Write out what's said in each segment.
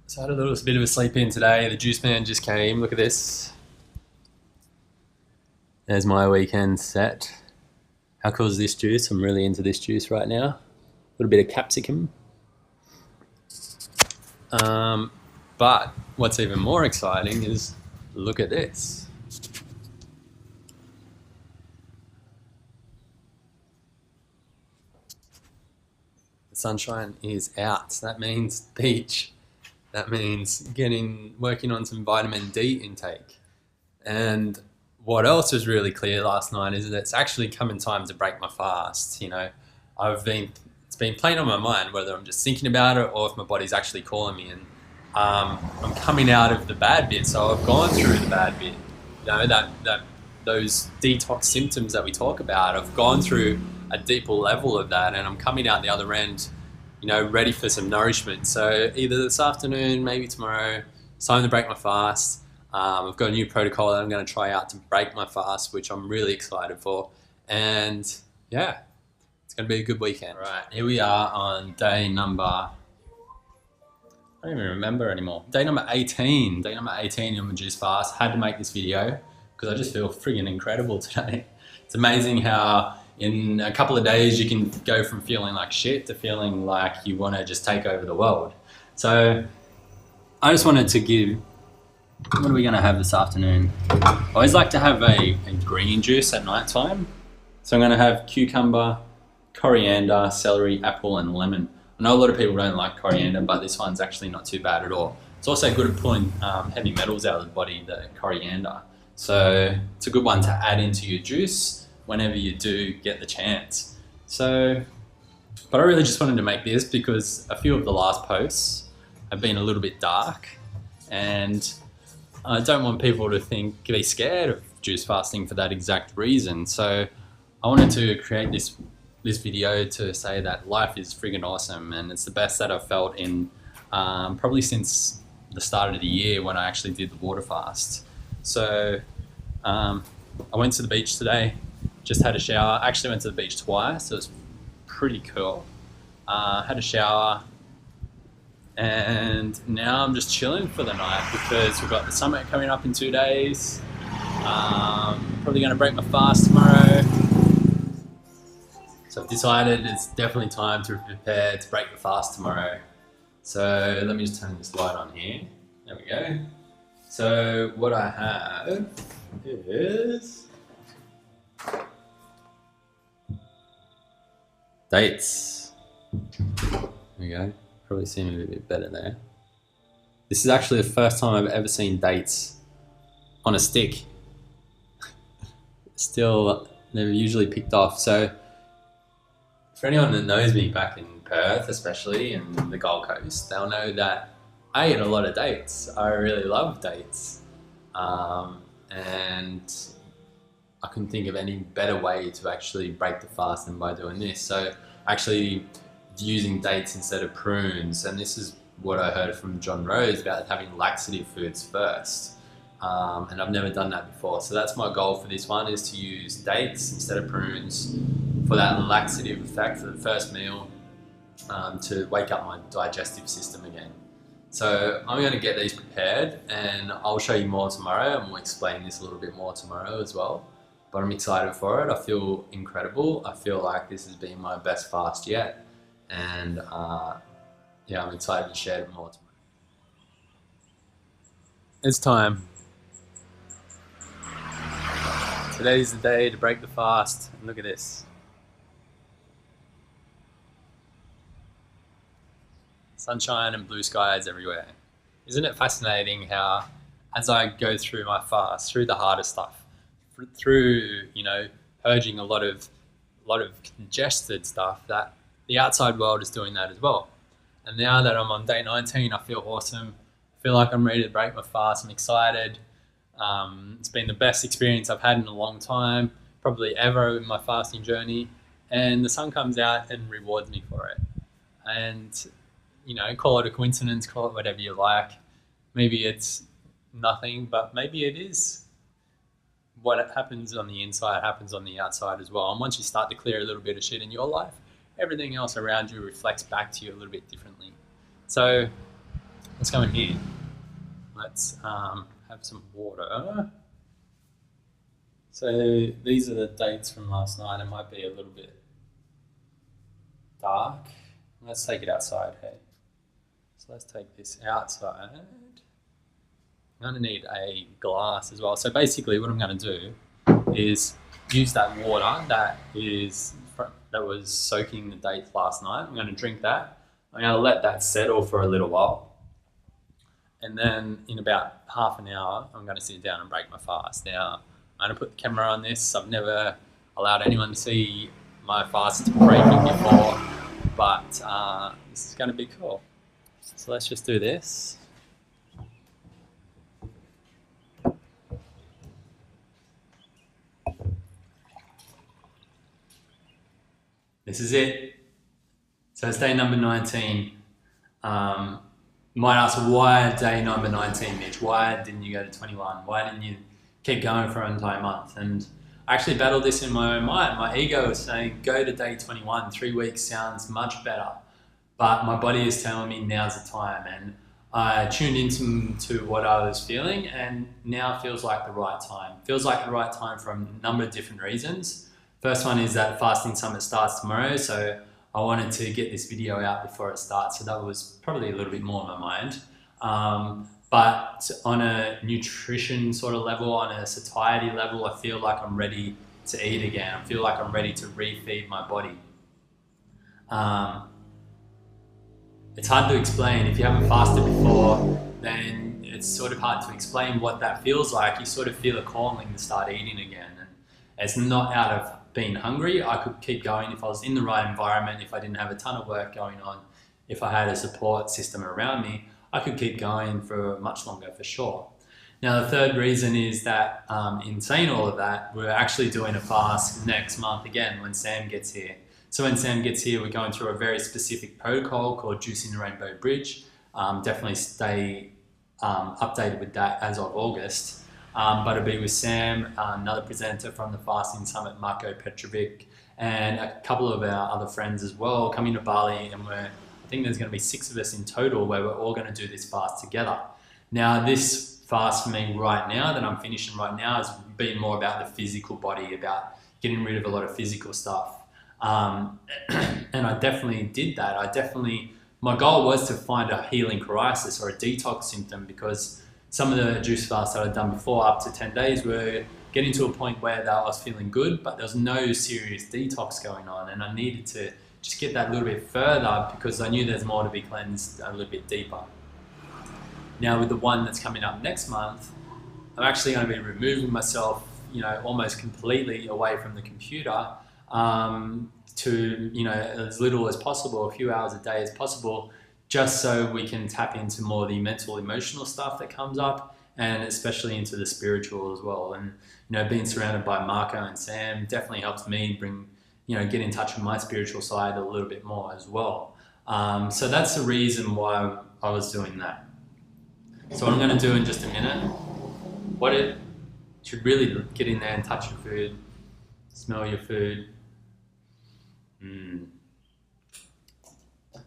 So I had a little bit of a sleep in today. The juice man just came. Look at this. There's my weekend set. How cool is this juice? I'm really into this juice right now. A little bit of capsicum. But what's even more exciting is look at this. The sunshine is out. That means beach. That means working on some vitamin D intake. And what else was really clear last night is that it's actually coming time to break my fast. It's been playing on my mind whether I'm just thinking about it or if my body's actually calling me. And I'm coming out of the bad bit, so I've gone through the bad bit. Those detox symptoms that we talk about, I've gone through a deeper level of that, and I'm coming out the other end, ready for some nourishment. So either this afternoon, maybe tomorrow, it's time to break my fast. I've got a new protocol that I'm going to try out to break my fast, which I'm really excited for. And yeah, it's going to be a good weekend. Right, here we are on day number, I don't even remember anymore. Day number 18. Day number 18 on the juice fast. Had to make this video because I just feel friggin' incredible today. It's amazing how in a couple of days you can go from feeling like shit to feeling like you want to just take over the world. So I just wanted to give, what are we going to have this afternoon? I always like to have a green juice at night time. So I'm going to have cucumber, coriander, celery, apple and lemon. I know a lot of people don't like coriander, but this one's actually not too bad at all. It's also good at pulling heavy metals out of the body, the coriander. So it's a good one to add into your juice whenever you do get the chance. But I really just wanted to make this because a few of the last posts have been a little bit dark, and I don't want people to be scared of juice fasting for that exact reason. So I wanted to create this video to say that life is friggin' awesome, and it's the best that I've felt in probably since the start of the year when I actually did the water fast. So I went to the beach today, just had a shower. I actually went to the beach twice, so it's pretty cool. Had a shower, and now I'm just chilling for the night because we've got the summit coming up in 2 days. Probably going to break my fast tomorrow. So I've decided it's definitely time to prepare to break the fast tomorrow. So let me just turn this light on here. There we go. So what I have is dates. There we go. Probably seeing it a bit better there. This is actually the first time I've ever seen dates on a stick. Still, they're usually picked off. So for anyone that knows me back in Perth, especially in the Gold Coast, they'll know that I eat a lot of dates. I really love dates. And I couldn't think of any better way to actually break the fast than by doing this. So actually using dates instead of prunes. And this is what I heard from John Rose about having laxative foods first. And I've never done that before. So that's my goal for this one, is to use dates instead of prunes for that laxative effect for the first meal, to wake up my digestive system again. So I'm going to get these prepared and I'll show you more tomorrow, and we'll explain this a little bit more tomorrow as well. But I'm excited for it. I feel incredible. I feel like this has been my best fast yet. And yeah, I'm excited to share it more tomorrow. It's time. Today's the day to break the fast. And look at this. Sunshine and blue skies everywhere. Isn't it fascinating how, as I go through my fast, through the harder stuff, through purging a lot of congested stuff, that the outside world is doing that as well. And now that I'm on day 19, I feel awesome. I feel like I'm ready to break my fast. I'm excited. It's been the best experience I've had in a long time, probably ever in my fasting journey. And the sun comes out and rewards me for it. And call it a coincidence, call it whatever you like. Maybe it's nothing, but maybe it is. What happens on the inside happens on the outside as well. And once you start to clear a little bit of shit in your life, everything else around you reflects back to you a little bit differently. So let's go in here. Let's have some water. So these are the dates from last night. It might be a little bit dark. Let's take it outside, hey. So let's take this outside. I'm going to need a glass as well. So basically what I'm going to do is use that water that was soaking the dates last night. I'm going to drink that. I'm going to let that settle for a little while. And then in about half an hour, I'm going to sit down and break my fast. Now, I'm going to put the camera on this. I've never allowed anyone to see my fast breaking before, but this is going to be cool. So let's just do this. This is it. So it's day number 19. You might ask, why day number 19, Mitch? Why didn't you go to 21? Why didn't you keep going for an entire month? And I actually battled this in my own mind. My ego was saying, go to day 21. 3 weeks sounds much better. But my body is telling me now's the time. And I tuned into what I was feeling, and now feels like the right time. Feels like the right time for a number of different reasons. First one is that Fasting Summit starts tomorrow, so I wanted to get this video out before it starts, so that was probably a little bit more on my mind. But on a nutrition sort of level, on a satiety level, I feel like I'm ready to eat again. I feel like I'm ready to refeed my body. It's hard to explain. If you haven't fasted before, then it's sort of hard to explain what that feels like. You sort of feel a calling to start eating again. And it's not out of being hungry. I could keep going if I was in the right environment, if I didn't have a ton of work going on, if I had a support system around me, I could keep going for much longer for sure. Now the third reason is that in saying all of that, we're actually doing a fast next month again when Sam gets here. So when Sam gets here, we're going through a very specific protocol called Juicing the Rainbow Bridge. Definitely stay updated with that as of August. But it'll be with Sam, another presenter from the Fasting Summit, Marko Petrovic, and a couple of our other friends as well coming to Bali. And I think there's going to be 6 of us in total where we're all going to do this fast together. Now, this fast for me right now that I'm finishing right now has been more about the physical body, about getting rid of a lot of physical stuff. And I definitely did that. My goal was to find a healing crisis or a detox symptom, because some of the juice fasts that I'd done before, up to 10 days, were getting to a point where I was feeling good, but there was no serious detox going on. And I needed to just get that a little bit further because I knew there's more to be cleansed a little bit deeper. Now with the one that's coming up next month, I'm actually going to be removing myself, almost completely away from the computer, to, as little as possible, a few hours a day as possible, just so we can tap into more of the mental, emotional stuff that comes up, and especially into the spiritual as well. And, being surrounded by Marko and Sam definitely helps me get in touch with my spiritual side a little bit more as well. So that's the reason why I was doing that. So what I'm going to do in just a minute, you should really get in there and touch your food, smell your food.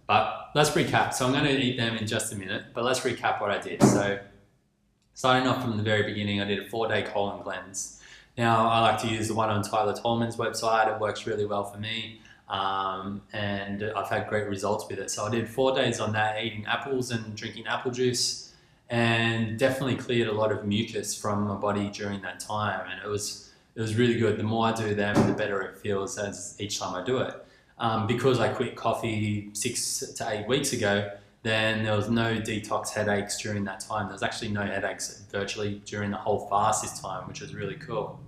But let's recap. So I'm going to eat them in just a minute, but let's recap what I did. So starting off from the very beginning, I did a 4-day colon cleanse. Now I like to use the one on Tyler Tolman's website. It works really well for me. And I've had great results with it. So I did 4 days on that, eating apples and drinking apple juice, and definitely cleared a lot of mucus from my body during that time. And it was really good. The more I do them, the better it feels as each time I do it. Because I quit coffee 6 to 8 weeks ago, then there was no detox headaches during that time. There was actually no headaches virtually during the whole fast this time, which was really cool.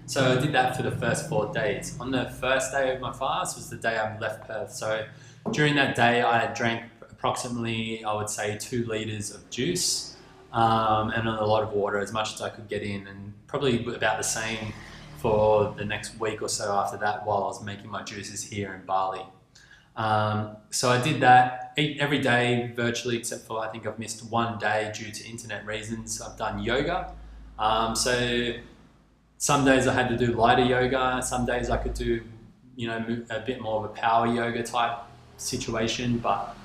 So I did that for the first 4 days. On the first day of my fast was the day I left Perth. So during that day, I drank approximately, I would say, 2 liters of juice, and a lot of water, as much as I could get in, and probably about the same for the next week or so after that while I was making my juices here in Bali. So I did that, eat every day virtually, except for I think I've missed 1 day due to internet reasons. I've done yoga. So some days I had to do lighter yoga. Some days I could do, a bit more of a power yoga type situation. But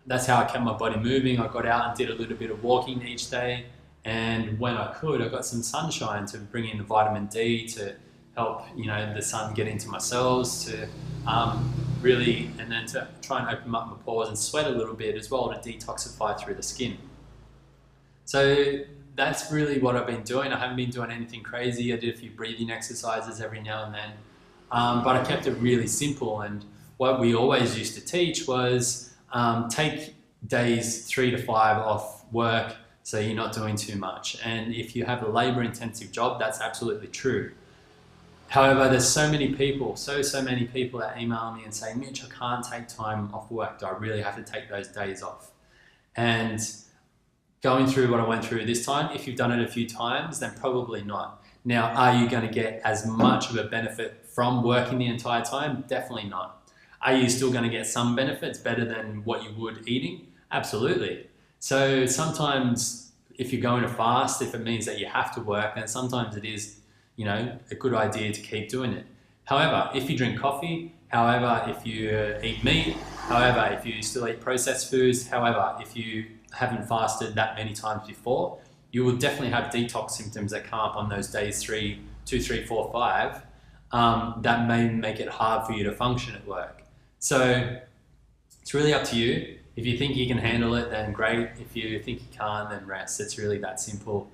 that's how I kept my body moving. I got out and did a little bit of walking each day, and when I could, I got some sunshine to bring in the vitamin D to help, you know, the sun get into my cells, to really, and then to try and open up my pores and sweat a little bit as well to detoxify through the skin. So that's really what I've been doing. I haven't been doing anything crazy. I did a few breathing exercises every now and then, but I kept it really simple. And what we always used to teach was take days 3 to 5 off work so you're not doing too much. And if you have a labor intensive job, that's absolutely true. However, there's so many people, so many people that email me and say, Mitch, I can't take time off work. Do I really have to take those days off? And going through what I went through this time, if you've done it a few times, then probably not. Now, are you going to get as much of a benefit from working the entire time? Definitely not. Are you still going to get some benefits better than what you would eating? Absolutely. So sometimes if you're going to fast, if it means that you have to work, then sometimes it is, you know, a good idea to keep doing it. However, if you drink coffee, however, if you eat meat, however, if you still eat processed foods, however, if you haven't fasted that many times before, you will definitely have detox symptoms that come up on those days 2, 3, 4, 5, that may make it hard for you to function at work. So it's really up to you. If you think you can handle it, then great. If you think you can't, then rest. It's really that simple.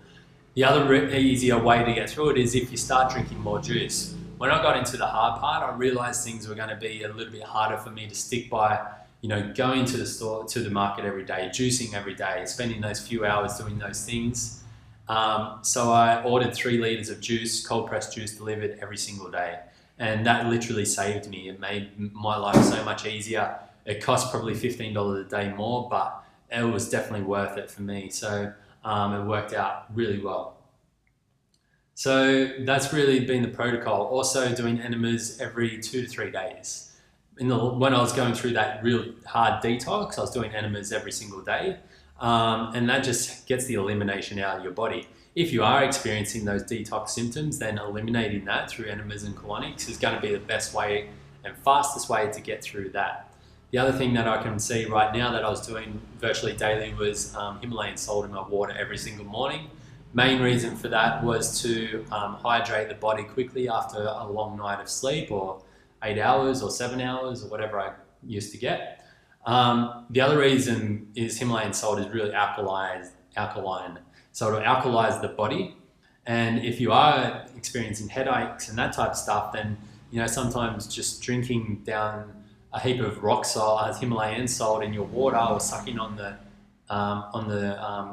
The other easier way to get through it is if you start drinking more juice. When I got into the hard part, I realized things were going to be a little bit harder for me to stick by, you know, going to the store, to the market every day, juicing every day, spending those few hours doing those things. So I ordered 3 liters of juice, cold pressed juice delivered every single day. And that literally saved me. It made my life so much easier. It cost probably $15 a day more, but it was definitely worth it for me. So it worked out really well. So that's really been the protocol. Also doing enemas every 2 to 3 days. When I was going through that real hard detox, I was doing enemas every single day. And that just gets the elimination out of your body. If you are experiencing those detox symptoms, then eliminating that through enemas and colonics is going to be the best way and fastest way to get through that. The other thing that I can see right now that I was doing virtually daily was Himalayan salt in my water every single morning. Main reason for that was to hydrate the body quickly after a long night of sleep, or 8 hours or 7 hours or whatever I used to get. The other reason is Himalayan salt is really alkaline. So it'll alkalize the body. And if you are experiencing headaches and that type of stuff, then, you know, sometimes just drinking down a heap of rock salt, Himalayan salt in your water, or sucking on the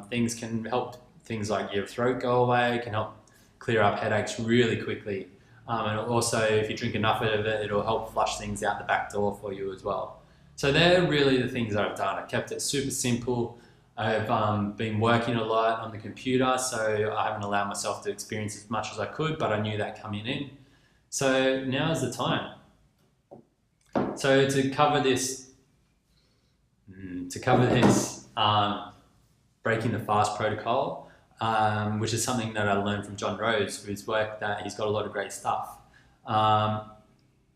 things can help things like your throat go away, can help clear up headaches really quickly. And also, if you drink enough of it, it'll help flush things out the back door for you as well. So they're really the things that I've done. I kept it super simple. I've been working a lot on the computer, so I haven't allowed myself to experience as much as I could, but I knew that coming in. So now is the time. So to cover this, breaking the fast protocol, which is something that I learned from John Rose, whose work that he's got a lot of great stuff.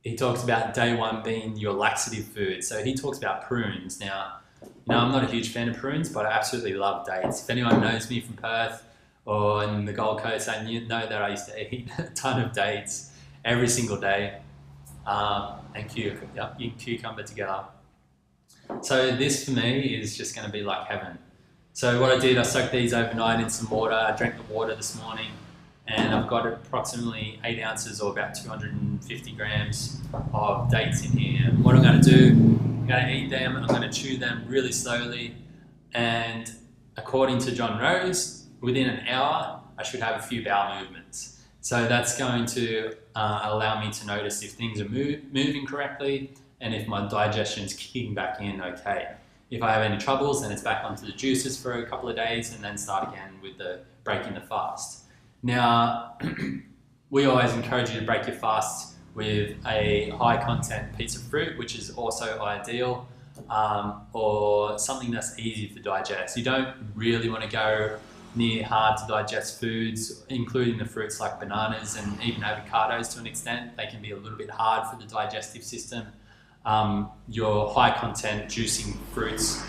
He talks about day 1 being your laxative food. So he talks about prunes. Now, you know, I'm not a huge fan of prunes, but I absolutely love dates. If anyone knows me from Perth or in the Gold Coast, I know that I used to eat a ton of dates every single day, and cucumber together. So this for me is just going to be like heaven. So what I did, I soaked these overnight in some water. I drank the water this morning, and I've got approximately 8 ounces or about 250 grams of dates in here. And what I'm going to do, I'm going to eat them, I'm going to chew them really slowly, and according to John Rose, within an hour, I should have a few bowel movements. So that's going to allow me to notice if things are moving correctly and if my digestion's kicking back in okay. If I have any troubles, then it's back onto the juices for a couple of days and then start again with the breaking the fast. Now, we always encourage you to break your fast with a high content piece of fruit, which is also ideal, or something that's easy to digest. You don't really want to go near hard to digest foods, including the fruits like bananas and even avocados to an extent. They can be a little bit hard for the digestive system. Your high content juicing fruits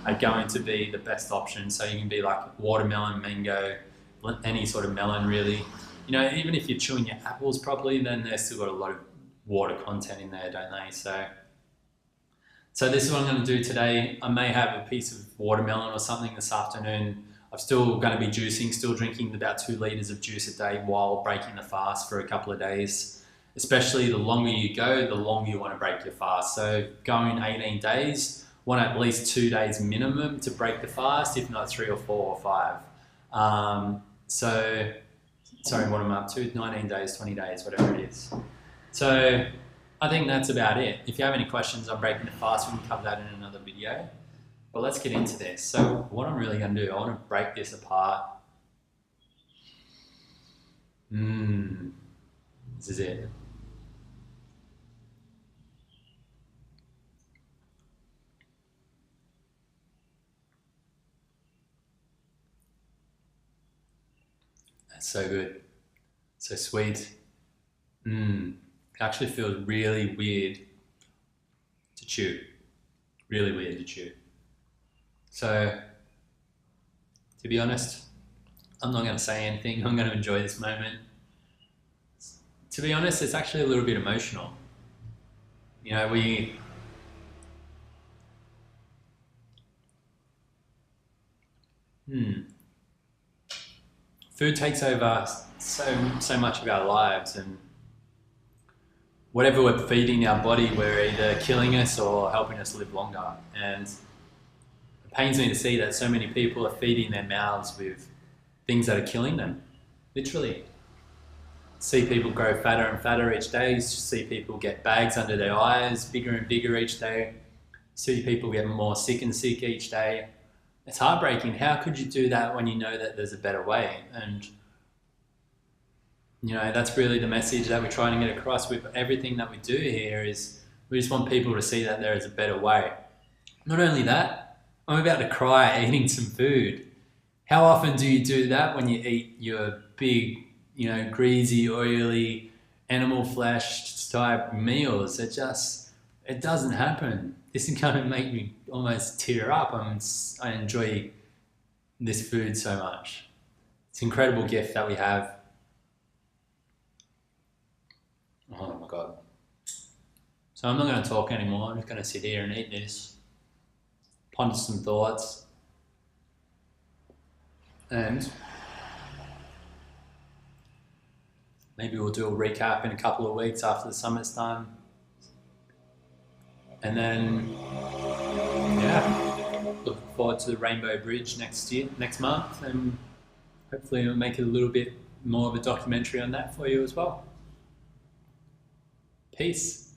are going to be the best option. So you can be like watermelon, mango, any sort of melon really. You know, even if you're chewing your apples properly, then they've still got a lot of water content in there, don't they? So this is what I'm going to do today. I may have a piece of watermelon or something this afternoon. I'm still going to be juicing, still drinking about 2 litres of juice a day while breaking the fast for a couple of days. Especially the longer you go, the longer you want to break your fast. So going 18 days, want at least 2 days minimum to break the fast, if not 3 or 4 or 5. Sorry, what am I up to? 19 days, 20 days, whatever it is. So I think that's about it. If you have any questions on breaking the fast, we can cover that in another video. But let's get into this. So what I'm really going to do, I want to break this apart. This is it. That's so good. So sweet. It actually feels really weird to chew. Really weird to chew. So, to be honest, I'm not going to say anything. I'm going to enjoy this moment. To be honest, it's actually a little bit emotional. You know, food takes over so much of our lives, and whatever we're feeding our body, we're either killing us or helping us live longer. And it pains me to see that so many people are feeding their mouths with things that are killing them, literally. See people grow fatter and fatter each day, see people get bags under their eyes, bigger and bigger each day, see people get more sick and sick each day. It's heartbreaking. How could you do that when you know that there's a better way? And you know, that's really the message that we're trying to get across with everything that we do here, is we just want people to see that there is a better way. Not only that, I'm about to cry eating some food. How often do you do that when you eat your big, you know, greasy, oily, animal flesh type meals? It doesn't happen. This is going to make me almost tear up. I enjoy this food so much. It's an incredible gift that we have. Oh my God. So I'm not going to talk anymore. I'm just going to sit here and eat this, ponder some thoughts, and maybe we'll do a recap in a couple of weeks after the summit's done. And then, yeah, looking forward to the Rainbow Bridge next month, and hopefully we'll make it a little bit more of a documentary on that for you as well. Peace.